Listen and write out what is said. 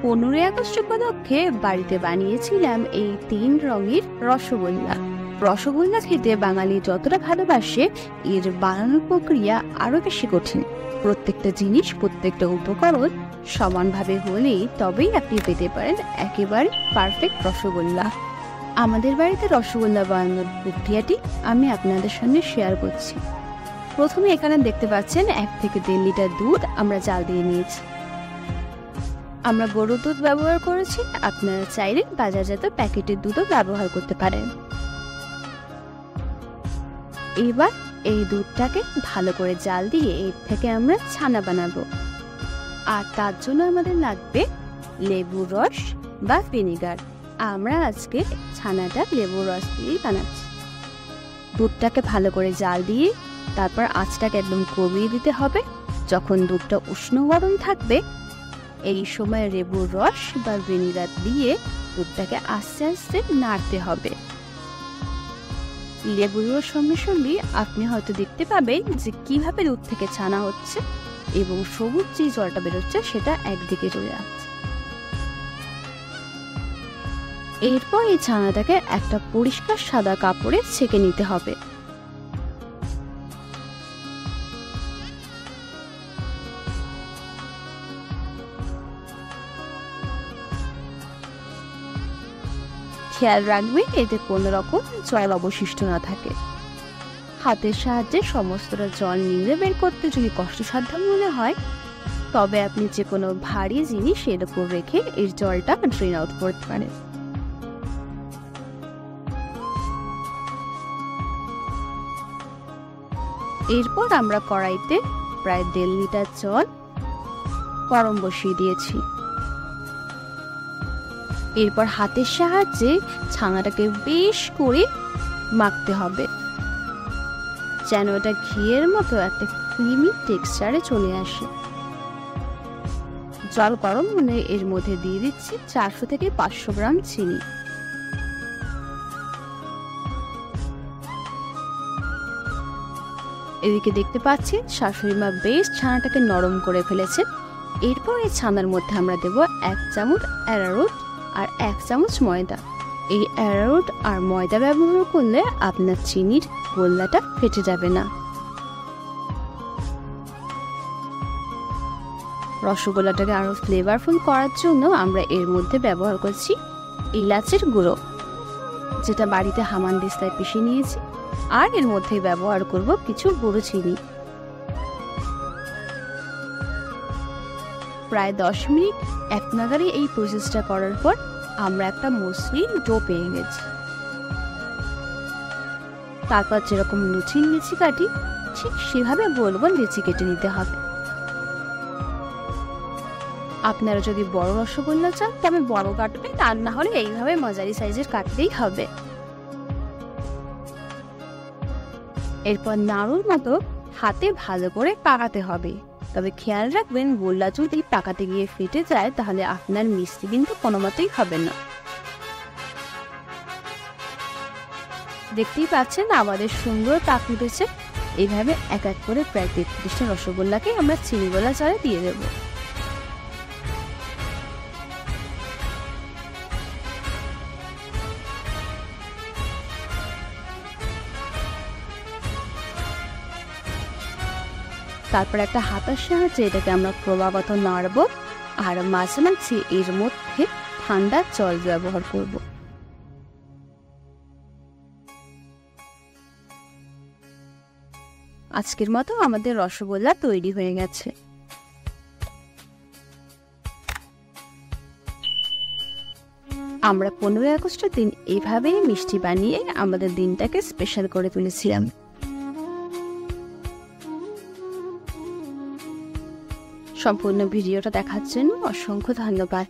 15ই August উপলক্ষে বাড়িতে বানিয়েছিলাম এই 3 রঙের রসগোল্লা। রসগোল্লা খেতে বাঙালি যতটা ভালোবাসে, এর বানানোর প্রক্রিয়া আরো বেশি কঠিন। প্রত্যেকটা জিনিস, প্রত্যেকটা উপকরণ সমানভাবে হলেই তবেই আপনি পেতে পারেন একেবারে পারফেক্ট রসগোল্লা। আমাদের বাড়িতে রসগোল্লা বানানোর প্রক্রিয়াটি আমি আপনাদের সঙ্গে শেয়ার করছি। প্রথমে এখানে দেখতে পাচ্ছেন 1 থেকে 1.5 লিটার দুধ আমরা জাল দিয়ে নিয়েছি। আমরা গরুর দুধ ব্যবহার করেছি, আপনারা চাইলে বাজারজাত প্যাকেটের দুধও ব্যবহার করতে পারেন। এবার এই দুধটাকে ভালো করে জাল দিয়ে এর থেকে আমরা ছানা বানাবো। আর তার জন্য আমাদের লাগবে লেবুর রস বা ভিনেগার। আমরা আজকে ছানাটা লেবুর রস দিয়েই বানাচ্ছি। দুধটাকে ভালো করে জাল দিয়ে তারপর আঁচটাকে একদম কমিয়ে দিতে হবে। যখন দুধটা উষ্ণ গরম থাকবে, এই সময় লেবুর রস বা ভিনেগার দিয়ে দুধটাকে আস্তে আস্তে নাড়তে হবে। লেবুর রস সঙ্গে সঙ্গে আপনি হয়তো দেখতে পাবেন যে কিভাবে দুধ থেকে ছানা হচ্ছে এবং সবুজ যে জলটা বেরোচ্ছে সেটা একদিকে চলে যাচ্ছে। এরপর এই ছানাটাকে একটা পরিষ্কার সাদা কাপড়ে ছেঁকে নিতে হবে। খেয়াল রাখবেন এতে কোনো রকম জল অবশিষ্ট না থাকে। হাতের সাহায্যে সমস্তটা জল নিংড়ে বের করতে যদি কষ্টসাধ্য মনে হয়, তবে আপনি যে কোনো ভারী জিনিস এর উপর রেখে এর জলটা ড্রেন আউট করতে পারেন। এরপর আমরা কড়াইতে প্রায় 1.5 লিটার জল গরম বসিয়ে দিয়েছি। এরপর হাতের সাহায্যে ছানাটাকে বেশ করে মাখতে হবে, যেন এটা ঘিয়ের মতো একটা ক্রিমি টেক্সচারে চলে আসে। জল গরম হলে এর মধ্যে দিয়ে দিচ্ছি 400 থেকে 500 গ্রাম চিনি। এদিকে দেখতে পাচ্ছি শাশুড়ি মা বেশ ছানাটাকে নরম করে ফেলেছে। এরপর এই ছানার মধ্যে আমরা দেব 1 চামচ অ্যারারুট আর 1 চামচ ময়দা। এই অ্যারারুট আর ময়দা ব্যবহার করলে আপনার চিনির গোল্লাটা ফেটে যাবে না। রসগোল্লাটাকে আরো ফ্লেভারফুল করার জন্য আমরা এর মধ্যে ব্যবহার করছি এলাচের গুঁড়ো, যেটা বাড়িতে হামানদিস্তায় পিষে নিয়েছি। আর এর মধ্যে ব্যবহার করব কিছু গুঁড়ো চিনি। প্রায় 10 মিনিট এক নাগারে এই প্রসেসটা করার পর আমরা একটা মসৃণ ডো পেয়ে গেছি। তারপর যেরকম লুচির লিচি কাটি, ঠিক সেভাবে গোল গোল লিচি কেটে নিতে হবে। আপনারা যদি বড় রসগোল্লা চান তবে বড় কাটবেন, আর না হলে এইভাবে মাঝারি সাইজের কাটতেই হবে। এরপর নাড়ুর মতো হাতে ভালো করে পাকাতে হবে। তবে খেয়াল রাখবেন গোল্লা যদি পাকাতে গিয়ে ফেটে যায় তাহলে আপনার মিষ্টি কিন্তু কোনো মতেই হবে না। দেখতেই পাচ্ছেন আমাদের সুন্দর পাক উঠেছে। এইভাবে এক এক করে প্রায় 33টা রসগোল্লাকে আমরা চিনি গোলা চালে দিয়ে দেব। তারপর একটা হাতার সাহায্যে এটাকে আমরা ক্রমাগত নাড়ব, আর মাঝে মাঝে এর মধ্যে ঠান্ডা জল ব্যবহার করব। আজকের মতো আমাদের রসগোল্লা তৈরি হয়ে গেছে। আমরা 15ই আগস্টের দিন এইভাবেই মিষ্টি বানিয়ে আমাদের দিনটাকে স্পেশাল করে তুলেছিলাম। সম্পূর্ণ ভিডিওটা দেখার জন্য অসংখ্য ধন্যবাদ।